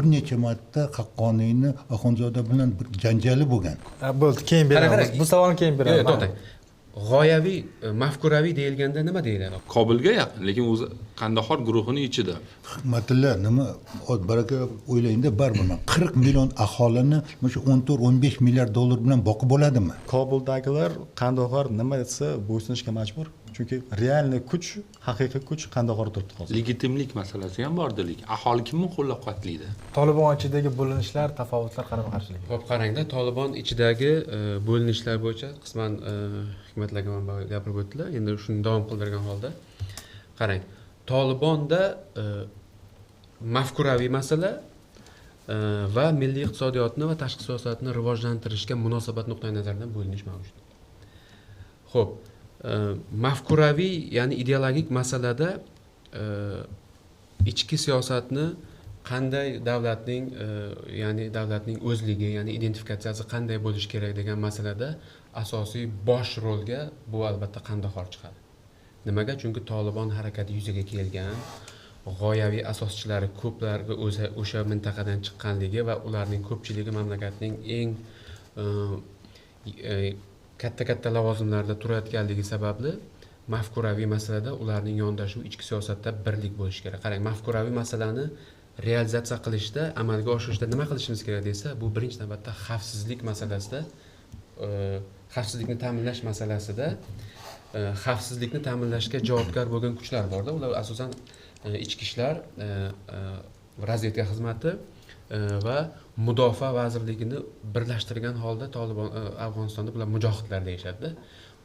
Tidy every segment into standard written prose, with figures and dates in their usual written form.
bir necha marta Haqqoniyni Oxunzoda bilan bir janjali bo'lgan. Bo'ldi, keyin beramiz. Bu savolni keyin beramiz. Yo'q, to'xtang. G'oyaviy, mafkuraviy deyilganda nima deyiladi? Kobulga yaqin, lekin o'zi Qandahor guruhining ichida. Hikmatilla nima baraka o'ylangda baribir 40 million aholini o'sha 14-15 milliard dollar bilan boqib bo'ladimi? Kobuldagilar Qandahor nima desa bo'ysunishga majbur. Chunki real kuch, haqiqiy kuch Qandahorda turibdi hozir. Legitimlik masalasi ham borda, lekin aholi kimni qo'llab-quvvatlaydi? Tolibon ichidagi bo'linishlar, tafovutlar qarama-qarshiligi. Xo'p, qarangda, Tolibon ichidagi bo'linishlar bo'yicha qisman hikmatlarga manba gapirib o'tdilar. Endi shuni davom qildirgan holda qarang. Tolibonda mafkuraviy masala va milliy iqtisodiyotni va tashqi siyosatni rivojlantirishga munosabat nuqtai nazaridan bo'linish mavjud. Xo'p, mafkuraviy, ya'ni ideologik masalada ichki siyosatni qanday davlatning ya'ni davlatning o'zligi, ya'ni identifikatsiyasi qanday bo'lishi kerak degan masalada asosiy bosh rolga bu albatta Qandahor chiqadi. Nimaga? Chunki Tolibon harakati yuzaga kelgan, g'oyaviy asoschilari ko'plarga o'sha mintaqadan chiqqanligi va ularning ko'pchiligi mamlakatning eng katta lavozimlarda turayotganligi sababli mafkuraviy masalada ularning yondashuvi ichki siyosatda birlik bo'lishi kerak. Qarang, mafkuraviy masalani realizatsiya qilishda, amalga oshirishda nima qilishimiz kerak desa, bu birinchi navbatda xavfsizlik masalasida, xavfsizlikni ta'minlash masalasida xavfsizlikni ta'minlashga javobgar bo'lgan kuchlar borda. Ular asosan ichki ishlar, razvedka xizmati va mudofaa vazirligini birlashtirgan holda Tolibon Afg'onistonda bular mujohidlar deyishadi.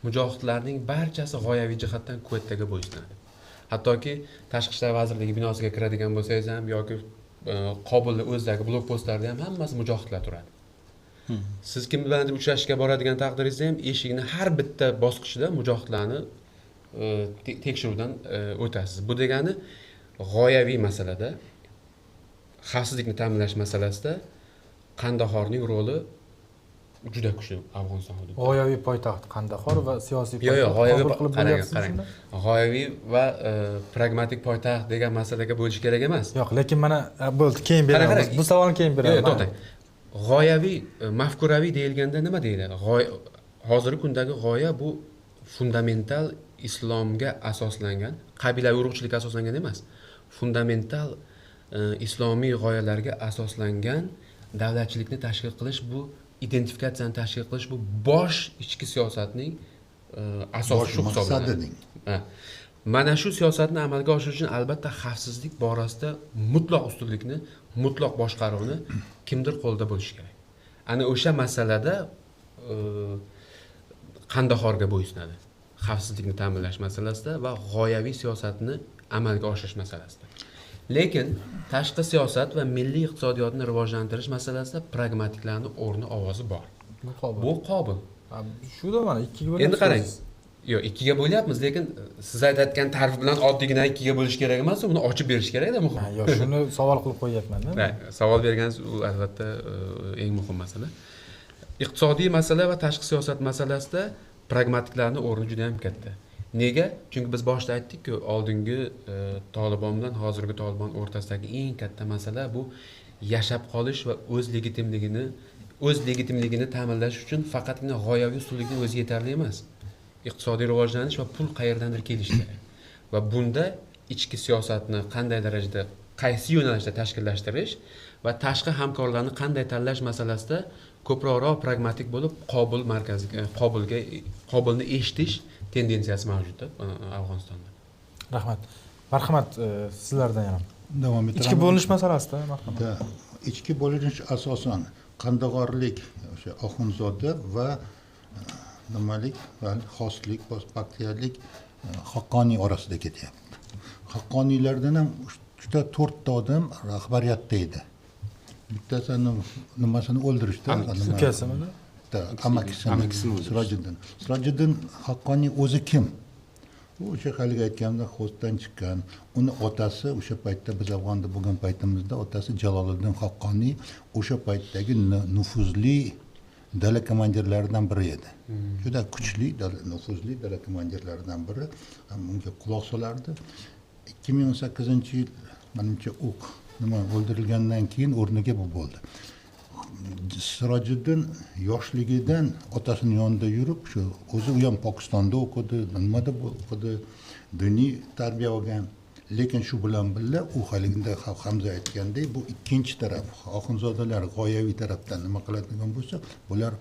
Mujohidlarning barchasi g'oyaviy jihatdan Kuvaytdagi bo'ysunadi. Hattoki Tashqi ishlar vazirligi binosiga kiradigan bo'lsangiz ham yoki Qobulda o'zidagi blokpostlarda ham hammasi mujohidlar turadi. Siz kim bilan uchrashishga boradigan taqdiringizda ham eshikni har bitta bosqichida mujohidlarni tekshiruvdan o'tasiz. Bu degani g'oyaviy masalada, xavfsizlikni ta'minlash masalasida Qandahorning roli juda kuchli Afg'oniston hududida. G'oyaviy poytaxt Qandahor va siyosiy poytaxt. Yo'q, g'oyaviy qarang. G'oyaviy va pragmatik poytaxt degan masalaga bo'lish kerak emas. Yo'q, lekin mana bo'ldi, keyin beramiz. Bu savolni keyin beramiz. Yo'q, to'xtang. G'oyaviy, mafkuraviy deyilganda nima deyiladi? Hozirgi kundagi g'oya bu fundamental islomga asoslangan, qabilaviy urug'chilikka asoslangan emas. Fundamental islomiy g'oyalarga asoslangan davlatchilikni tashkil qilish, bu identifikatsiyani tashkil qilish, bu bosh ichki siyosatning asosi shu hisoblanadi. Mana shu siyosatni amalga oshirish uchun albatta xavfsizlik borasida mutlaq ustunlikni, mutlaq boshqaruvni kimdir qo'lida bo'lishi kerak. Ana o'sha masalada Qandahorga bo'ysunadi. Xavfsizlikni ta'minlash masalasida va g'oyaviy siyosatni amalga oshirish masalasida. Lekin tashqi siyosat va milliy iqtisodiyotni rivojlantirish masalasida pragmatiklarning o'rni, ovozi bor. Bu qobil. Shuda mana ikkiga bo'lyapmiz. Endi qarang. Yo'q, ikkiga bo'lyapmiz, lekin siz aytayotgan ta'rif bilan oddiygina ikkiga bo'lish kerak emas, uni ochib berish kerak-da muhim. Yo'q, shuni savol qilib qo'yapman-da. Savol berganingiz u albatta eng muhim masala. Iqtisodiy masala va tashqi siyosat masalasida pragmatiklarning o'rni juda ham katta. Nega? Chunki biz boshda aytdik-ku, oldingi Tolibon bilan hozirgi Tolibon o'rtasidagi eng katta masala bu yashab qolish va o'z legitimligini ta'minlash uchun faqatgina g'oyaviy ustunlikning o'zi yetarli emas. Iqtisodiy rivojlanish va pul qayerdandir kelishi kerak. Va bunda ichki siyosatni qanday darajada, qaysi yo'nalishda tashkillashtirish va tashqi hamkorlarni qanday tanlash masalasida ko'proq pragmatik bo'lib, Qobulni eshitish tendensiyasi mavjud Afg'onistonda. Rahmat. Marhamat, sizlardan yana. Davom etamiz. Ichki bo'linish masalasida, marhamat. Ichki bo'linish asosan Qandahorlik o'sha Oxunzoda va nimalik va xoslik, postpaktiyalik Haqqoniy orasida ketyapti. Haqqoniylardan ham juda 4 ta odam rahbariyatda edi. Bittasini nimasini o'ldirishdi. Ukasimini? Amakisini Sirojiddin Haqqoniy o'zi kim? U o'sha haligi aytganda Xostdan chiqqan. Uni otasi o'sha paytda biz Afg'onda bo'lgan paytimizda otasi Jaloliddin Haqqoniy o'sha paytdagi nufuzli dala komandirlaridan biri edi. Juda kuchli, nufuzli dala komandirlaridan biri. Unga quloq solardi. 2018-yil menimcha u nima o'ldirilgandan keyin o'rniga bu bo'ldi. Sirojiddin yoshligidan otasini yonida yurib, shu o'zi u ham Pokistonda o'qidi, nimada o'qidi, diniy tarbiya olgan. Lekin shu bilan birga u haligida Hamza aytgandek, bu ikkinchi taraf, Oxunzodalar g'oyaviy tarafdan nima qiladigan bo'lsa, bular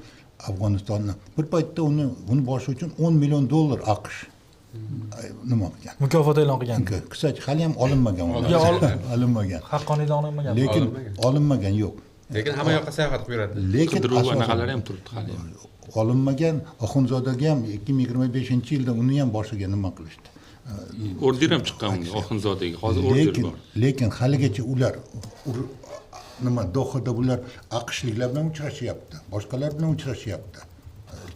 Afg'onistonni bir paytda uni boshi uchun $10 million AQSh nima qilgan? Mukofot e'lon qilgan. Qisqacha hali ham olinmagan. Olinmagan. Haqqoniydan olinmagan. Lekin olinmagan yo'q. Lekin hamma yoqqa sayohat qilib yuradi. Lekin qidiruv anaqalari ham turibdi hali. Olinmagan Oxunzodaga ham 2025-yilda uni ham boshiga nima qilishdi? Order ham chiqqan unga Oxunzodaga. Hozir order bor. Lekin haligacha ular nima Dohada bular AQShliklar bilan uchrashyapti, boshqalar bilan uchrashyapti,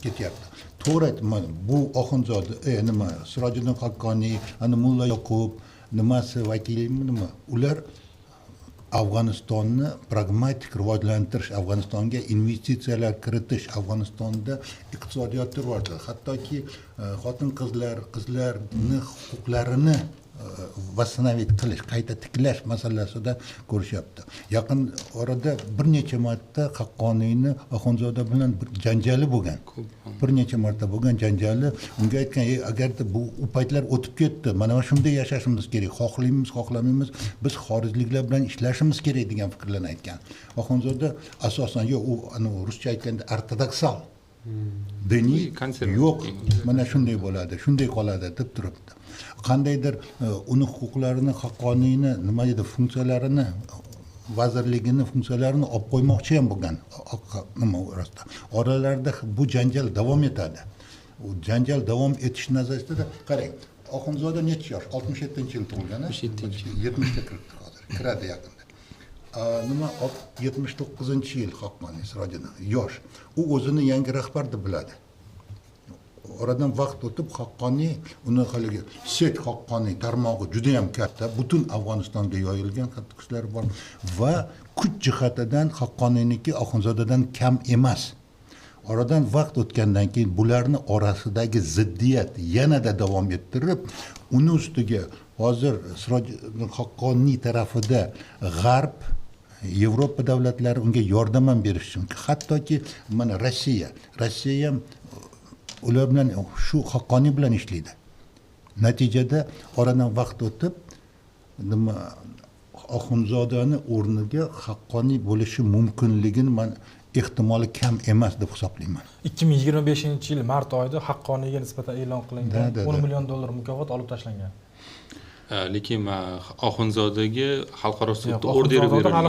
ketyapti. To'g'ri aytman, bu Oxunzoda, nima Sirojiddin Haqqoniy, ana Mulla Yoqub, nimasi vakilimi nima? Ular Afg'onistonni pragmatik rivojlantirish, Afg'onistonga investitsiyalar kiritish, Afg'onistonda iqtisodiyotni rivojlantirish, hattoki xotin-qizlarning huquqlarini vassanavit qilish, qayta tiklash masalasida ko'rishyapti. Yaqin orada bir necha marta Haqqoniyni Oxunzoda bilan bir janjali bo'lgan. Bir necha marta bo'lgan janjali. Unga aytgan, agarda bu paytlar o'tib ketdi, mana shunday yashashimiz kerak, xohlaymiz, xohlamaymiz, biz xorijliklar bilan ishlashimiz kerak degan fikrlarni aytgan. Oxunzoda asosan yo'q, u ruscha aytganda ortodoksal diniy yo'q, mana shunday bo'ladi, shunday qoladi deb turibdi. Qandaydir uni huquqlarini, Haqqoniyni nima edi, funksiyalarini, vazirligini funksiyalarini olib qo'ymoqchi ham bo'lgan. Nima orasida. Oralarida bu janjal davom etadi. U janjal davom etish nazarida qarang, Oxunzoda necha yosh? 67-yil tug'ilgan, 70ga kirdi hozir. Kiradi yaqinda. Nima 79-yil Haqqoniy Sirojiddin yosh. U o'zini yangi rahbar deb biladi. Oradan vaqt o'tib Haqqoniy uni haligi Set Haqqoniy tarmog'i juda ham katta, butun Afg'onistonga yoyilgan xatti-qushlar bor va kuch jihatidan Haqqoniyniki Oxunzodadan kam emas. Oradan vaqt o'tgandan keyin bularning orasidagi ziddiyat yanada davom ettirib, uni ustiga hozir Sirojiddin Haqqoniy tarafida G'arb Yevropa davlatlari unga yordam ham berishi mumkin. Hattoki mana Rossiya ham ular bilan shu Haqqoniy bilan ishlaydi. Natijada oradan vaqt o'tib, nima Oxunzodani o'rniga Haqqoniy bo'lishi mumkinligini men ehtimoli kam emas deb hisoblayman. 2025-yil mart oyida Haqqoniyga nisbatan e'lon qilingan $10 million mukofot olib tashlangan. Lekin Oxunzodaga xalqaro sudda order berilgan.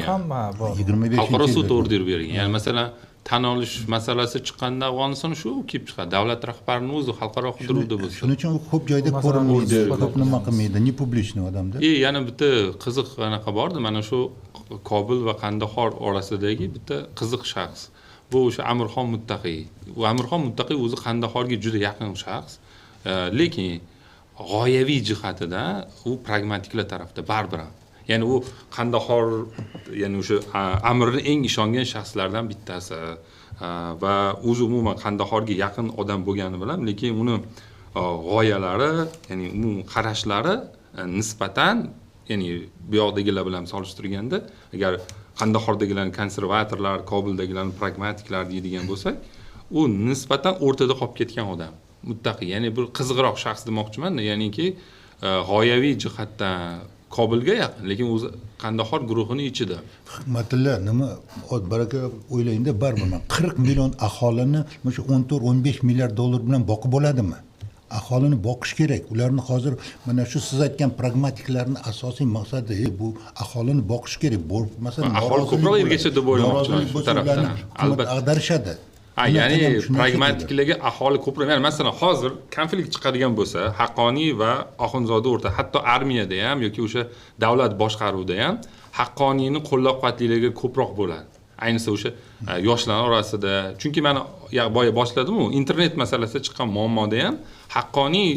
Xalqaro sud order berilgan. Ya'ni masalan tan olish masalasi chiqqanda Afg'oniston shu kelib chiqadi. Davlat rahbarining o'zi xalqaro hududda bo'lsa. Shuning uchun u ko'p joyda ko'rinmaydi, ko'p nima qilmaydi, ne publichniy odamda. Yana bitta qiziq anaqa bordi, mana shu Kobul va Qandahor orasidagi bitta qiziq shaxs. Bu o'sha Amirxon Muttaqiy. U Amirxon Muttaqiy o'zi Qandahorga juda yaqin shaxs. Lekin g'oyaviy jihatida u pragmatiklar tarafda baribir. Ya'ni u Qandahor, ya'ni o'sha Amirning eng ishongan shaxslardan bittasi va o'zi umuman Qandahorga yaqin odam bo'lgani bilan, lekin uni g'oyalari, ya'ni umuman qarashlari nisbatan, ya'ni bu yoqdagilar bilan solishtirganda, agar Qandahordagilarni konservatorlar, Kobuldagilarni pragmatiklar deydigan bo'lsak, u nisbatan o'rtada qolib ketgan odam. Muttaqi, ya'ni bir qiziqroq shaxs demoqchiman, ya'niki g'oyaviy jihatdan Kobulga yaqin, lekin o'zi Qandahor guruhining ichida. Hikmatilla, nima baraka o'ylangda, baribir 40 million aholini shu 14-15 milliard dollar bilan boqib bo'ladimi? Aholini boqish kerak. Ularni hozir mana shu siz aytgan pragmatiklarning asosiy maqsadi bu aholini boqish kerak. Masalan, aholi ko'proq ergacha deb o'ylamoqchiman shu tarafdan. Albatta ag'darishadi. Ya'ni pragmatiklarga aholi ko'proq, ya'ni masalan hozir konflikt chiqadigan bo'lsa, Haqqoniy va Oxunzoda o'rta, hatto armiyada ham yoki o'sha davlat boshqaruvida ham Haqqoniyni qo'llab-quvvatlaydigan ko'proq bo'ladi. Ayniqsa o'sha yoshlar orasida. Chunki men boya boshladim-ku, internet masalasida chiqqan muammoda ham Haqqoniy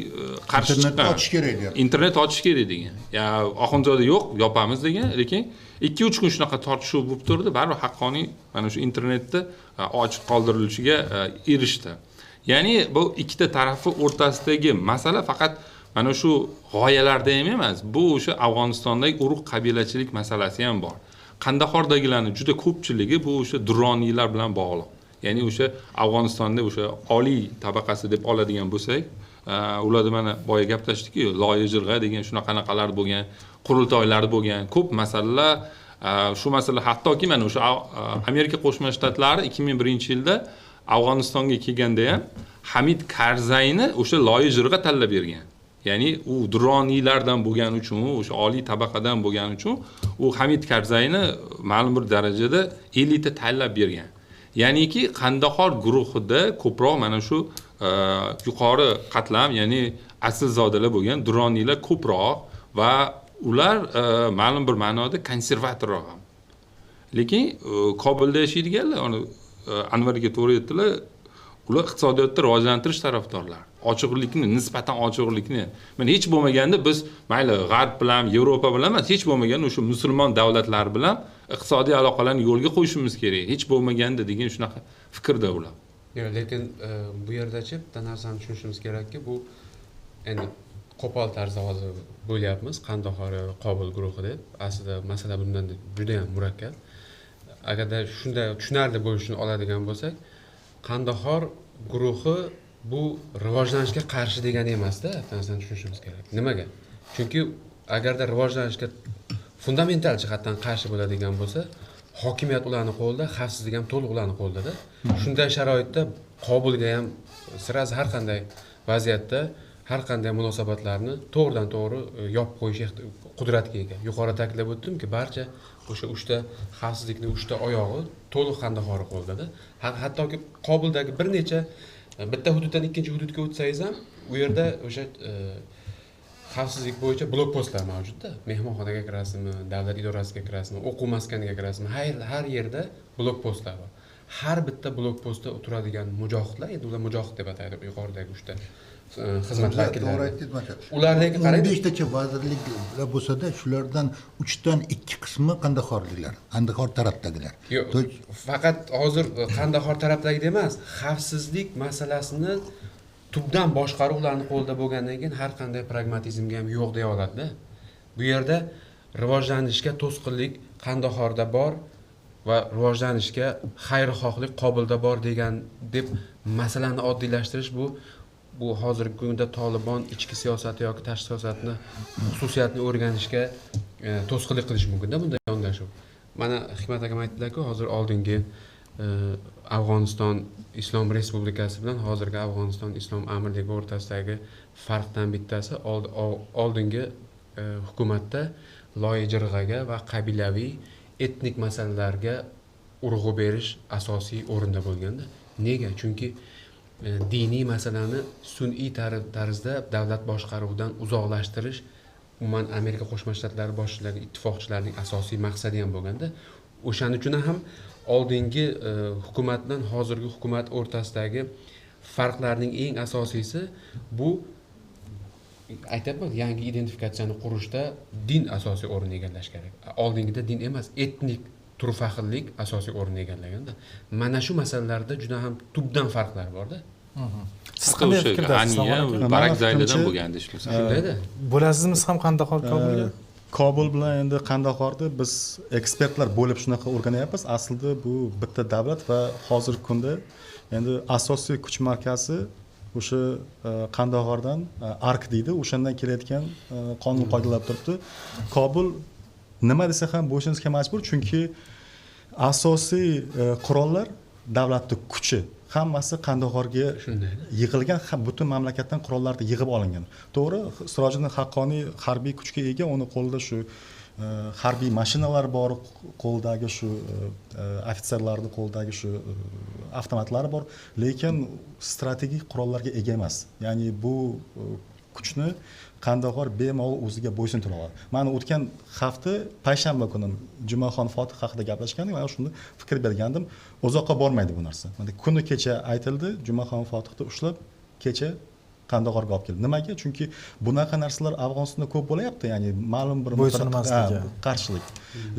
qarshi chiqqan. Internet ochish kerak deyapti. Internet ochish kerak degan. Ya Oxunzoda yo'q, yopamiz degan, lekin 2-3 kun shunaqa tortishuv bo'lib turdi, baribir Haqqoniy mana shu internetda ochiq qoldirilishiga erishdi. Ya'ni bu ikkita tarafi o'rtasidagi masala faqat mana shu g'oyalarda ham emas, bu o'sha Afg'onistondagi urug' qabilachilik masalasi ham bor. Qandahordagilarning juda ko'pchiligi bu o'sha duroniylar bilan bog'liq. Ya'ni o'sha Afg'onistonda o'sha oliy tabaqasi deb oladigan bo'lsak, ularda mana boya gaplashdikku, loyiha jirg'a degan shunaqanaqalar bo'lgan, qurultoylar bo'lgan, ko'p masalalar. Shu masala hattoki mana o'sha Amerika Qo'shma Shtatlari 2001-yilda Afg'onistonga kelganda ham Hamid Karzayni o'sha loyiha jirg'a tanlab bergan. Ya'ni u duroniylardan bo'lgani uchun, o'sha oliy tabaqadan bo'lgani uchun u Hamid Karzayni ma'lum bir darajada elita tanlab bergan. Ya'niki Qandahor guruhida ko'proq mana shu yuqori qatlam, ya'ni aslzodalar bo'lgan duroniylar ko'proq va ular ma'lum bir ma'noda konservatorroq ham. Lekin Kobulda yashaydiganlar, uni Anvarga to'g'ri aytdilar, ular iqtisodiyotni rivojlantirish tarafdorlar. Ochiqlikni, nisbatan ochiqlikni. Men hech bo'lmaganda biz mayli G'arb bilan, Yevropa bilan emas, hech bo'lmaganda o'sha musulmon davlatlar bilan iqtisodiy aloqalarni yo'lga qo'yishimiz kerak. Hech bo'lmaganda degan shunaqa fikrda ular. Yo'q, lekin bu yerdachi bitta narsani tushunishimiz kerakki, bu endi qo'pol tarzda hozir bo'lyapmiz, Qandahor va Qobul guruhi deb. Aslida masala bundan juda ham murakkab. Agarda shunday tushunarli bo'lishini oladigan bo'lsak, Qandahor guruhi bu rivojlanishga qarshi degani emas-da, narsani tushunishimiz kerak. Nimaga? Chunki agarda rivojlanishga fundamental jihatdan qarshi bo'ladigan bo'lsa, hokimiyat ularning qo'lida, xavfsizlik ham to'liq ularning qo'lida-da. Shunday sharoitda Qobulga ham siraz har qanday vaziyatda har qanday munosabatlarni to'g'ridan to'g'ri yopib qo'yish qudratiga ega. Yuqorida ta'kidlab o'tdimki, barcha o'sha 3 ta xavfsizlikning 3 ta oyog'i to'liq Qandahor qo'lida-da. Hattoki Qobuldagi bir necha bitta hududdan ikkinchi hududga o'tsangiz ham, u yerda o'sha xavfsizlik bo'yicha blokpostlar mavjud-da. Mehmonxonaga kirasizmi, davlat idorasiga kirasizmi, o'quv maskaniga kirasizmi, har yerda blokpostlar bor. Har bitta blokpostda o'tiradigan mujohidlar, endi ular mujohid deb ataydi, yuqoridagi 3 ta xizmat vakillari. Ulardagi qarang, 15 tacha vazirliklar bo'lsa-da, shulardan 3 dan 2 qismi Qandahorliklar, Qandahor tarafdagilar. Faqat hozir Qandahor tarafdagida emas, xavfsizlik masalasini tubdan boshqaruv ularning qo'lida bo'lgandan keyin har qanday pragmatizmga ham yo'q deya oladi-da. Bu yerda rivojlanishga to'sqinlik Qandahorda bor va rivojlanishga xayrixohlik Qobulda bor degan deb masalani oddiylashtirish bu hozirgi kunda Tolibon ichki siyosati yoki tashqi siyosatni xususiyatini o'rganishga to'sqinlik qilish mumkin-da bunday yondashuv. Mana Hikmat akam aytdilar-ku, hozir oldingi Afg'oniston Islom Respublikasi bilan hozirgi Afg'oniston Islom Amirligi o'rtasidagi farqdan bittasi oldingi hukumatda loyiha jirg'aga va qabilaviy etnik masalalarga urg'u berish asosiy o'rinda bo'lganda. Nega? Chunki diniy masalani sun'iy tarzda davlat boshqaruvidan uzoqlashtirish umuman Amerika Qo'shma Shtatlari boshchilari, ittifoqchilarining asosiy maqsadi ham bo'lganda, o'shaning uchun ham oldingi hukumat bilan hozirgi hukumat o'rtasidagi farqlarning eng asosiysi bu aytayapman, yangi identifikatsiyani qurishda din asosiy o'rin egallash kerak. Oldingida din emas, etnik turfaxillik asosiy o'rin egallaganda. Mana shu masalalarda juda ham tubdan farqlar bor-da. Siz qanday fikrdasiz? Barakzaylidan bo'lganda ishlaysiz. Shundayda. Bo'lasizmi ham Qandahor Kobulga? Kobul bilan endi Qandahorni biz ekspertlar bo'lib shunaqa o'rganyapmiz. Aslida bu bitta davlat va hozirgi kunda endi asosiy kuch markazi o'sha Qandahordan Ark deydi, o'shandan kelayotgan qonun qoidalar turibdi. Kobul nima desa ham bo'ysunishga majbur, chunki asosiy qurollar davlatning kuchi hammasi Qandahorga yig'ilgan, butun mamlakatdan qurollarni yig'ib olingan. To'g'ri, Sirojiddin Haqqoniy harbiy kuchga ega, uni qo'lida shu harbiy mashinalar bor, qo'ldagi shu ofitserlarning qo'ldagi shu avtomatlari bor, lekin strategik qurollarga ega emas. Ya'ni bu kuchni Qandahor bemalol o'ziga bo'ysuntira oladi. Mana o'tgan hafta payshanba kuni Jumaxon Fotih haqida gaplashgandik, men shunda fikr bergandim. Uzoqqa bormaydi bu narsa. Mana kuni kecha aytildi, Jumaxon Fotihni ushlab kecha Qandahorga olib keldi. Nimaga? Chunki bunaqa narsalar Afg'onistonda ko'p bo'layapti, ya'ni ma'lum bir qarshilik.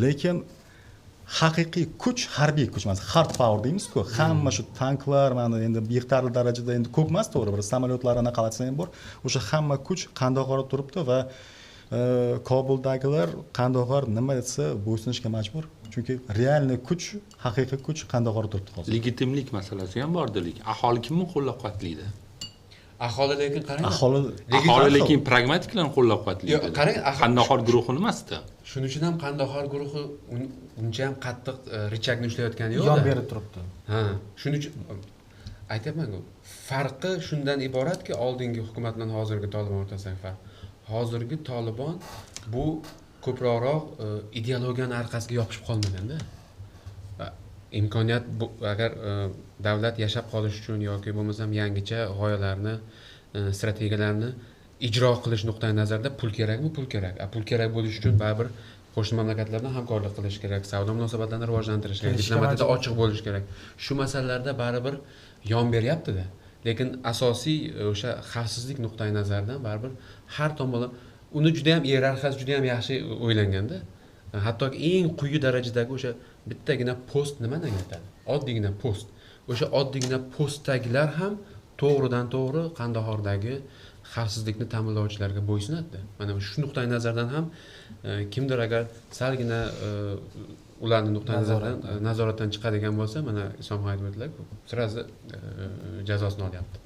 Lekin haqiqiy kuch harbiy kuch, masalan hard power deymiz-ku, hamma shu tanklar mana endi yetarli darajada endi ko'p emas, to'g'ri, bir samolyotlar ana qalatsa ham bor. O'sha hamma kuch Qandoqorda turibdi va Kobuldagilar Qandoqor nima desa bo'ysunishga majbur. Chunki realniy kuch, haqiqiy kuch Qandoqorda turibdi hozir. Legitimlik masalasi ham bor dedik. Aholi kimni qo'llab-quvvatlaydi? Aholi lekin qarang. Aholi lekin pragmatiklarni qo'llab-quvvatlaydi. Yo'q, qarang, Qandoqor guruhi emasdi? Shuning uchun ham Qandoqor guruhi uncha ham qattiq richagni ushlayotgani yo'q. yon berib turibdi. Ha, shuning uchun aytyapman-ku, farqi shundan iboratki, oldingi hukumat bilan hozirgi Tolibon o'rtasidagi farq. Hozirgi Tolibon bu ko'proq ideologiyani orqasiga yopishib qolmaganda. Imkoniyat agar davlat yashab qolish uchun yoki bo'lmasam yangicha g'oyalarni, strategiyalarni ijro qilish nuqtai nazarida pul kerakmi? Pul kerak. Pul kerak bo'lish uchun baribir qo'shni mamlakatlar bilan hamkorlik qilish kerak, savdo munosabatlarini rivojlantirish kerak, diplomatiyada ochiq bo'lish kerak. Shu masalalarda baribir yon beryapti-da. Lekin asosiy o'sha xavfsizlik nuqtai nazaridan baribir har tomonlama uni juda ham iyerarxiyasi juda ham yaxshi o'ylanganda, hattoki eng quyi darajadagi o'sha bittagina post nimani anglatadi? Oddiygina post. O'sha oddiygina postdagilar ham to'g'ridan to'g'ri Qandoqordagi xavfsizlikni ta'minlovchilarga bo'ysunadi. Mana shu nuqtai nazardan ham kimdir agar salgina ularni nuqtai nazaridan nazoratdan chiqadigan bo'lsa, mana Islom Hayitov aytdilar, sразу jazosini olyapti.